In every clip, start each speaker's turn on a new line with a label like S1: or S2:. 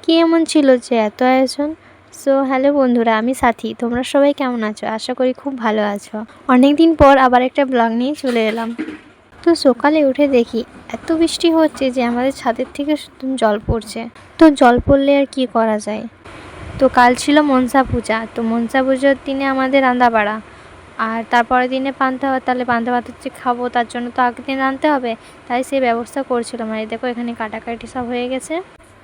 S1: কি এমন ছিল যে এত আয়োজন? সো হ্যালো বন্ধুরা, আমি সাথী। তোমরা সবাই কেমন আছো? আশা করি খুব ভালো আছো। অনেক দিন পর আবার একটা ব্লগ নিয়ে চলে এলাম। তো সকালে উঠে দেখি এত বৃষ্টি হচ্ছে যে আমাদের ছাদের থেকে জল পড়ছে। তো জল পড়লে আর কি করা যায়? তো কাল ছিল মনসা পূজা। তো মনসা পুজোর দিনে আমাদের রান্নাবাড়া, আর তারপরের দিনে পান্তা ভাত। তাহলে পান্তা ভাত হচ্ছে খাবো, তার জন্য তো আগের দিন আনতে হবে। তাই সেই ব্যবস্থা করছিলাম। আর দেখো এখানে কাটাকাটি সব হয়ে গেছে।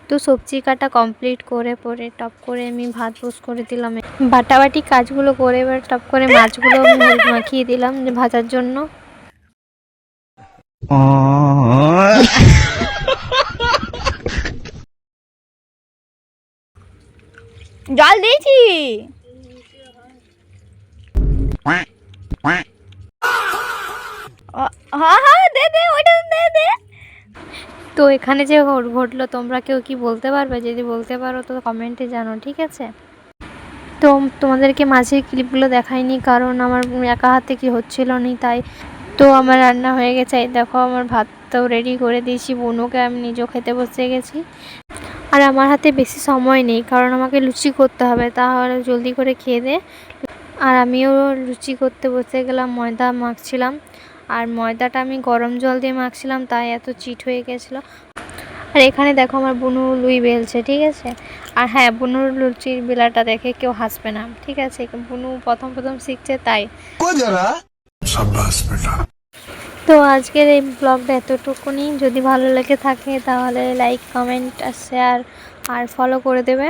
S1: তো সবজি কাটা কমপ্লিট করে পরে টপ করে আমি ভাত পোস্ট করে দিলাম। বাটাবাটি কাজগুলো করে এবার টপ করে মাছগুলো হলুদ মাখিয়ে দিলাম ভাজার জন্য।
S2: জল দিয়েছি। হ্যাঁ হ্যাঁ, দে দে, ওইটা দে দে।
S1: তো এখানে যে ঘটলো তোমরা কেউ কি বলতে পারবে? যদি বলতে পারো তো কমেন্টে জানো, ঠিক আছে? তো তোমাদেরকে মাঝের ক্লিপগুলো দেখাইনি, কারণ আমার একা হাতে কি হচ্ছিল না তাই। তো আমার রান্না হয়ে গেছে, এই দেখো আমার ভাতটাও রেডি করে দিয়েছি। বুনুকে আমি নিজেও খেতে বসে গেছি। আর আমার হাতে বেশি সময় নেই, কারণ আমাকে লুচি করতে হবে, তাহলে জলদি করে খেয়ে দে। আর আমিও লুচি করতে বসে গেলাম, ময়দা মাখছিলাম। আর ময়দাটা আমি গরম জল দিয়ে মাখছিলাম, তাই এত চিট হয়ে গেছিলো। আর এখানে দেখো আমার বুনু লুই বেলছে, ঠিক আছে? আর হ্যাঁ, বুনুর লুচির বেলাটা দেখে কেউ হাসবে না, ঠিক আছে? বুনু প্রথম প্রথম শিখছে তাই। তো আজকের এই ব্লগটা এতটুকুনি। যদি ভালো লেগে থাকে তাহলে লাইক, কমেন্ট আর শেয়ার আর ফলো করে দেবে।